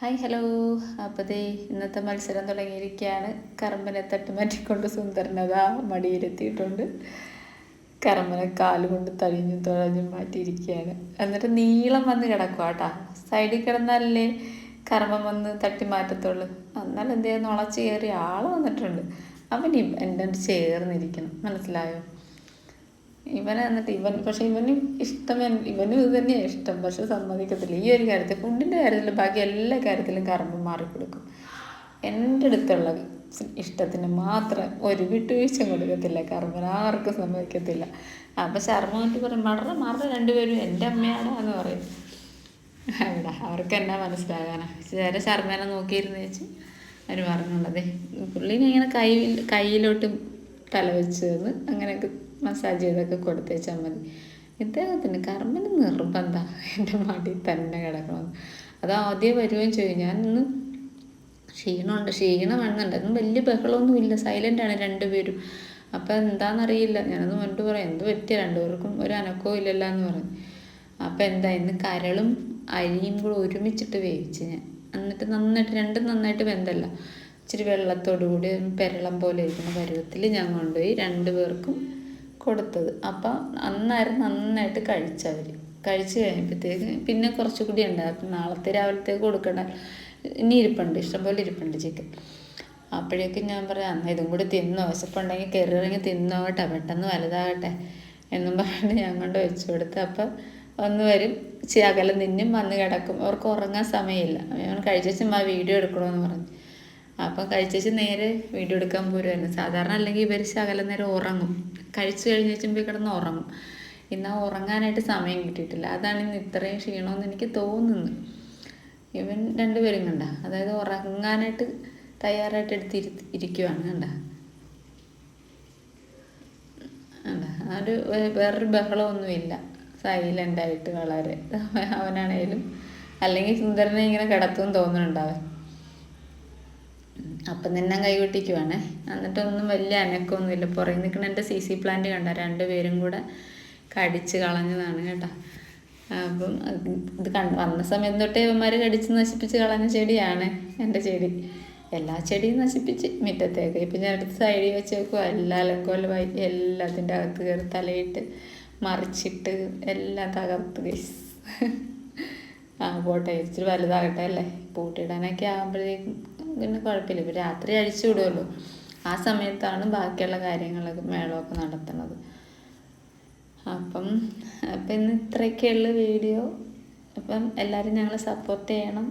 Hi hello. അപ്പോൾ ദേ ഇന്നത്തെ മത്സരം തുടങ്ങിയിരിക്കുകയാണ്. കറമ്പനെ തട്ടുമാറ്റിക്കൊണ്ട് സുന്ദരനതാ മടിയിലെത്തിയിട്ടുണ്ട്. കറമ്പനെ കാലുകൊണ്ട് തഴിഞ്ഞും തുഴഞ്ഞും മാറ്റിയിരിക്കുകയാണ്. എന്നിട്ട് നീളം വന്ന് കിടക്കുക കേട്ടോ. സൈഡിൽ കിടന്നാലല്ലേ കറമ്പൻ വന്ന് തട്ടി മാറ്റത്തുള്ളൂ. എന്നാൽ എന്ത് ചെയ്യുന്നു, ഉളച്ച് കയറി ആൾ വന്നിട്ടുണ്ട്. അവൻ എൻ്റെ ചേർന്നിരിക്കണം, മനസ്സിലായോ? ഇവനെ എന്നിട്ട് ഇവന് ഇഷ്ടം, ഇവനും ഇത് തന്നെയാണ് ഇഷ്ടം. പക്ഷെ സമ്മതിക്കത്തില്ല ഈ ഒരു കാര്യത്തിൽ. ഫുഡിൻ്റെ കാര്യത്തിൽ ബാക്കി എല്ലാ കാര്യത്തിലും കറമ്പ് മാറിക്കൊടുക്കും. എൻ്റെ അടുത്തുള്ള ഇഷ്ടത്തിന് മാത്രം ഒരു വിട്ടുവീഴ്ച കൊടുക്കത്തില്ല കറമ്പൻ, ആർക്കും സമ്മതിക്കത്തില്ല. അപ്പം ശർമ്മ എന്നിട്ട് പറയും, മറ രണ്ടുപേരും എൻ്റെ അമ്മയാണ് എന്ന് പറയും. അവിടെ അവർക്ക് എന്നാ മനസ്സിലാകാനാ? ചില ശർമ്മേനെ നോക്കിയിരുന്ന് വെച്ച് അവർ പറഞ്ഞുള്ളതേ പുള്ളീനെ ഇങ്ങനെ കയ്യിലോട്ട് തല വെച്ച് തന്ന് അങ്ങനെയൊക്കെ മസാജ് ചെയ്തൊക്കെ കൊടുത്തേച്ചാൽ മതി. ഇദ്ദേഹത്തിന് കർമ്മന് നിർബന്ധം എൻ്റെ മടി തന്നെ കിടക്കണമെന്ന്. അത് ആദ്യം വരുകയും ചെയ്യും. ഞാൻ ഇന്ന് ക്ഷീണം വന്നുണ്ട്. ഒന്നും വലിയ ബഹളമൊന്നും ഇല്ല, സൈലൻ്റാണ് രണ്ടുപേരും. അപ്പം എന്താണെന്നറിയില്ല. ഞാനൊന്ന് മുൻപ് പറയാം, എന്ത് പറ്റിയ രണ്ടുപേർക്കും ഒരു അനക്കവും ഇല്ലല്ലോ എന്ന് പറഞ്ഞു. അപ്പം എന്താ, ഇന്ന് കരളും അരിയും കൂടെ ഒരുമിച്ചിട്ട് വേവിച്ച് ഞാൻ. എന്നിട്ട് രണ്ടും നന്നായിട്ട് വെന്തല്ല, ഇച്ചിരി വെള്ളത്തോടു കൂടി പെരളം പോലെ ഇരിക്കുന്ന പരുവത്തിൽ ഞാൻ കൊണ്ടുപോയി രണ്ടുപേർക്കും കൊടുത്തത്. അപ്പം അന്നേരം നന്നായിട്ട് കഴിച്ച് കഴിഞ്ഞപ്പോഴത്തേക്ക് പിന്നെ കുറച്ചുകൂടി ഉണ്ട്. അപ്പം നാളത്തെ രാവിലത്തേക്ക് കൊടുക്കണ്ട, ഇനി ഇരിപ്പുണ്ട്, ഇഷ്ടംപോലെ ഇരിപ്പുണ്ട് ചിക്കൻ. അപ്പോഴേക്കും ഞാൻ പറയാം, അന്ന് ഇതും കൂടി തിന്നോ, വിശപ്പുണ്ടെങ്കിൽ കയറി ഇറങ്ങി തിന്നോട്ടെ, പെട്ടെന്ന് വലുതാകട്ടെ എന്നും പറഞ്ഞിട്ട് ഞാൻ കൊണ്ട് വെച്ചു കൊടുത്ത്. അപ്പം ഒന്ന് വരും, അകലം നിന്നും വന്ന് കിടക്കും. അവർക്ക് ഉറങ്ങാൻ സമയമില്ല. ഞാൻ കഴിച്ചു വീഡിയോ എടുക്കണമെന്ന് പറഞ്ഞു. അപ്പം കഴിച്ചു നേരെ വീഡിയോ എടുക്കാൻ പോരുമായിരുന്നു. സാധാരണ അല്ലെങ്കിൽ ഇവർ ശകലം നേരം ഉറങ്ങും, കഴിച്ചു കഴിഞ്ഞ് വെച്ചുമ്പോൾ കിടന്ന് ഉറങ്ങും. ഇന്ന് ഉറങ്ങാനായിട്ട് സമയം കിട്ടിയിട്ടില്ല. അതാണ് ഇന്ന് ഇത്രയും ക്ഷീണമെന്ന് എനിക്ക് തോന്നുന്നു. ഇവൻ രണ്ടുപേരും കണ്ട, അതായത് ഉറങ്ങാനായിട്ട് തയ്യാറായിട്ട് ഇരിക്കുവാണ് കണ്ട. വേറൊരു ബഹളമൊന്നുമില്ല, സൈലൻ്റായിട്ട് വളരെ. അവനാണേലും അല്ലെങ്കിൽ സുന്ദരനെ ഇങ്ങനെ കിടത്തുമെന്ന് തോന്നുന്നുണ്ടാവൻ. അപ്പം തന്നെ കൈകൊട്ടിക്കുവാണേ. എന്നിട്ടൊന്നും വലിയ അനക്കമൊന്നുമില്ല. പുറകെ നിൽക്കുന്ന എൻ്റെ CC പ്ലാന്റ് കണ്ട, രണ്ടുപേരും കൂടെ കടിച്ച് കളഞ്ഞതാണ് കേട്ടോ. അപ്പം ഇത് വന്ന സമയം തൊട്ടേ ഇവന്മാർ കടിച്ച് നശിപ്പിച്ച് കളഞ്ഞ ചെടിയാണ് എൻ്റെ ചെടി. എല്ലാ ചെടിയും നശിപ്പിച്ച് മുറ്റത്തേക്ക്. ഇപ്പം ഞാൻ അടുത്ത് സൈഡിൽ വെച്ച് വെക്കുക. എല്ലാ അലങ്കോലമായി എല്ലാത്തിൻ്റെ അകത്ത് കയറി തലയിട്ട് മറിച്ചിട്ട് എല്ലാം തകർത്ത്. പോട്ടെ, ഇച്ചിരി വലുതാകട്ടെ അല്ലേ. പൂട്ടിയിടാനൊക്കെ ആകുമ്പോഴേക്കും പിന്നെ കുഴപ്പമില്ല. ഇപ്പം രാത്രി അഴിച്ചു വിടുമല്ലോ, ആ സമയത്താണ് ബാക്കിയുള്ള കാര്യങ്ങളൊക്കെ മേളമൊക്കെ നടത്തുന്നത്. അപ്പം ഇന്ന് ഇത്രയൊക്കെയുള്ള വീഡിയോ. അപ്പം എല്ലാവരും ഞങ്ങളെ സപ്പോർട്ട് ചെയ്യണം.